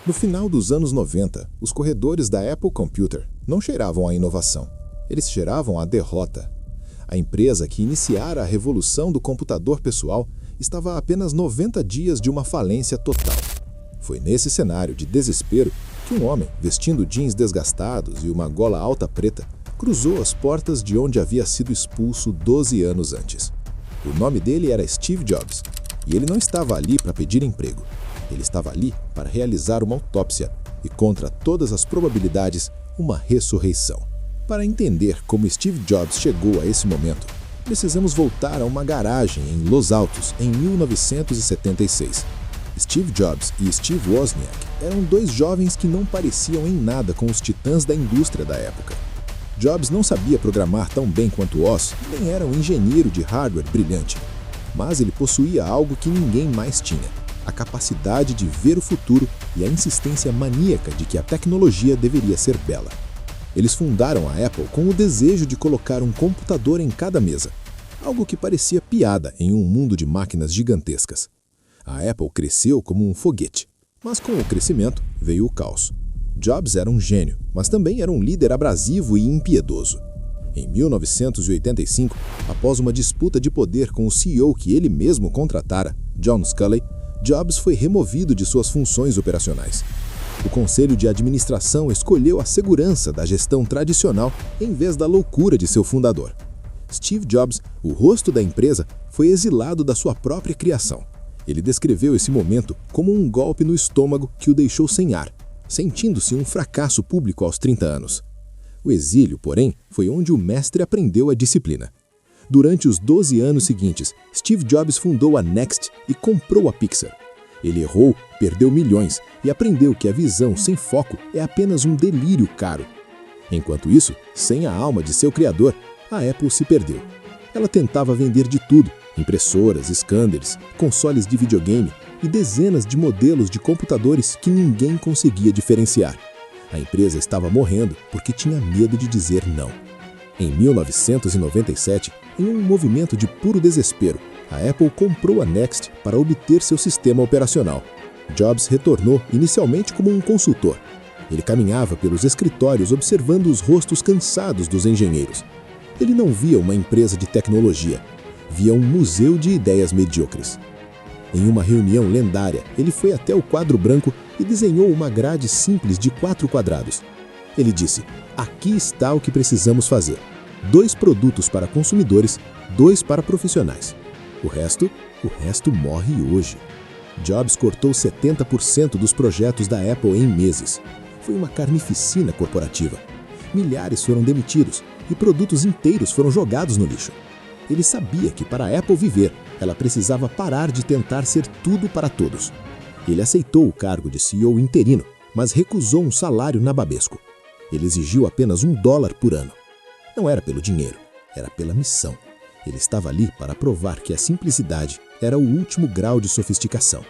No final dos anos 90, os corredores da Apple Computer não cheiravam a inovação, eles cheiravam a derrota. A empresa que iniciara a revolução do computador pessoal estava a apenas 90 dias de uma falência total. Foi nesse cenário de desespero que um homem, vestindo jeans desgastados e uma gola alta preta, cruzou as portas de onde havia sido expulso 12 anos antes. O nome dele era Steve Jobs, e ele não estava ali para pedir emprego. Ele estava ali para realizar uma autópsia e, contra todas as probabilidades, uma ressurreição. Para entender como Steve Jobs chegou a esse momento, precisamos voltar a uma garagem em Los Altos, em 1976. Steve Jobs e Steve Wozniak eram dois jovens que não pareciam em nada com os titãs da indústria da época. Jobs não sabia programar tão bem quanto Woz, nem era um engenheiro de hardware brilhante. Mas ele possuía algo que ninguém mais tinha: a capacidade de ver o futuro e a insistência maníaca de que a tecnologia deveria ser bela. Eles fundaram a Apple com o desejo de colocar um computador em cada mesa, algo que parecia piada em um mundo de máquinas gigantescas. A Apple cresceu como um foguete, mas com o crescimento veio o caos. Jobs era um gênio, mas também era um líder abrasivo e impiedoso. Em 1985, após uma disputa de poder com o CEO que ele mesmo contratara, John Sculley, Jobs foi removido de suas funções operacionais. O conselho de administração escolheu a segurança da gestão tradicional em vez da loucura de seu fundador. Steve Jobs, o rosto da empresa, foi exilado da sua própria criação. Ele descreveu esse momento como um golpe no estômago que o deixou sem ar, sentindo-se um fracasso público aos 30 anos. O exílio, porém, foi onde o mestre aprendeu a disciplina. Durante os 12 anos seguintes, Steve Jobs fundou a Next e comprou a Pixar. Ele errou, perdeu milhões e aprendeu que a visão sem foco é apenas um delírio caro. Enquanto isso, sem a alma de seu criador, a Apple se perdeu. Ela tentava vender de tudo: impressoras, scanners, consoles de videogame e dezenas de modelos de computadores que ninguém conseguia diferenciar. A empresa estava morrendo porque tinha medo de dizer não. Em 1997, em um movimento de puro desespero, a Apple comprou a Next para obter seu sistema operacional. Jobs retornou inicialmente como um consultor. Ele caminhava pelos escritórios observando os rostos cansados dos engenheiros. Ele não via uma empresa de tecnologia, via um museu de ideias medíocres. Em uma reunião lendária, ele foi até o quadro branco e desenhou uma grade simples de 4 quadrados. Ele disse: "Aqui está o que precisamos fazer. 2 produtos para consumidores, 2 para profissionais. O resto morre hoje." Jobs cortou 70% dos projetos da Apple em meses. Foi uma carnificina corporativa. Milhares foram demitidos e produtos inteiros foram jogados no lixo. Ele sabia que para a Apple viver, ela precisava parar de tentar ser tudo para todos. Ele aceitou o cargo de CEO interino, mas recusou um salário nababesco. Ele exigiu apenas $1 por ano. Não era pelo dinheiro, era pela missão. Ele estava ali para provar que a simplicidade era o último grau de sofisticação.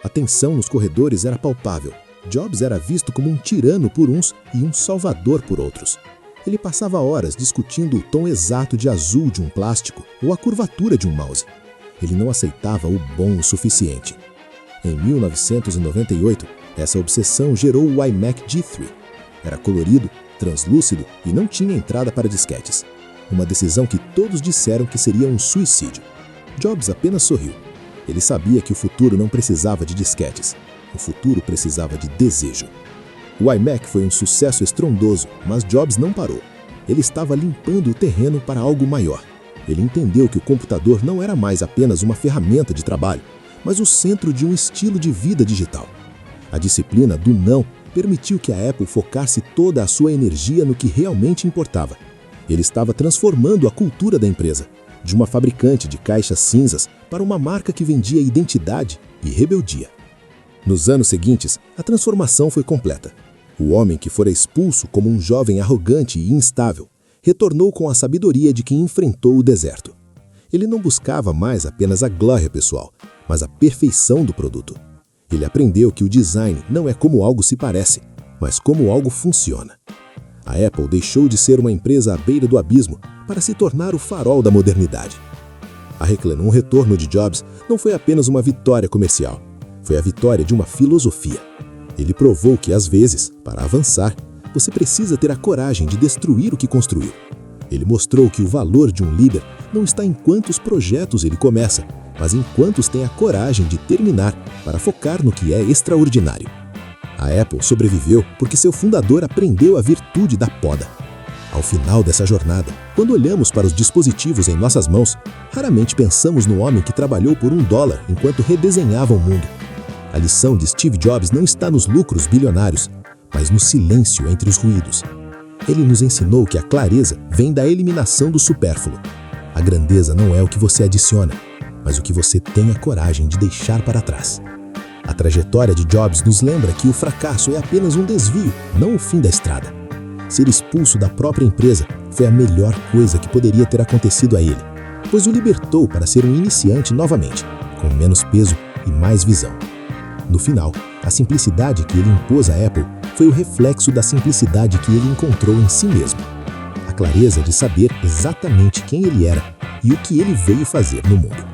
A tensão nos corredores era palpável. Jobs era visto como um tirano por uns e um salvador por outros. Ele passava horas discutindo o tom exato de azul de um plástico ou a curvatura de um mouse. Ele não aceitava o bom o suficiente. Em 1998, essa obsessão gerou o iMac G3. Era colorido, translúcido e não tinha entrada para disquetes. Uma decisão que todos disseram que seria um suicídio. Jobs apenas sorriu. Ele sabia que o futuro não precisava de disquetes. O futuro precisava de desejo. O iMac foi um sucesso estrondoso, mas Jobs não parou. Ele estava limpando o terreno para algo maior. Ele entendeu que o computador não era mais apenas uma ferramenta de trabalho, mas o centro de um estilo de vida digital. A disciplina do não permitiu que a Apple focasse toda a sua energia no que realmente importava. Ele estava transformando a cultura da empresa, de uma fabricante de caixas cinzas para uma marca que vendia identidade e rebeldia. Nos anos seguintes, a transformação foi completa. O homem que fora expulso como um jovem arrogante e instável, retornou com a sabedoria de quem enfrentou o deserto. Ele não buscava mais apenas a glória pessoal, mas a perfeição do produto. Ele aprendeu que o design não é como algo se parece, mas como algo funciona. A Apple deixou de ser uma empresa à beira do abismo para se tornar o farol da modernidade. Um retorno de Jobs não foi apenas uma vitória comercial, foi a vitória de uma filosofia. Ele provou que, às vezes, para avançar, você precisa ter a coragem de destruir o que construiu. Ele mostrou que o valor de um líder não está em quantos projetos ele começa, mas em quantos tem a coragem de terminar para focar no que é extraordinário. A Apple sobreviveu porque seu fundador aprendeu a virtude da poda. Ao final dessa jornada, quando olhamos para os dispositivos em nossas mãos, raramente pensamos no homem que trabalhou por $1 enquanto redesenhava o mundo. A lição de Steve Jobs não está nos lucros bilionários, mas no silêncio entre os ruídos. Ele nos ensinou que a clareza vem da eliminação do supérfluo. A grandeza não é o que você adiciona, mas o que você tem a coragem de deixar para trás. A trajetória de Jobs nos lembra que o fracasso é apenas um desvio, não o fim da estrada. Ser expulso da própria empresa foi a melhor coisa que poderia ter acontecido a ele, pois o libertou para ser um iniciante novamente, com menos peso e mais visão. No final, a simplicidade que ele impôs à Apple foi o reflexo da simplicidade que ele encontrou em si mesmo. A clareza de saber exatamente quem ele era e o que ele veio fazer no mundo.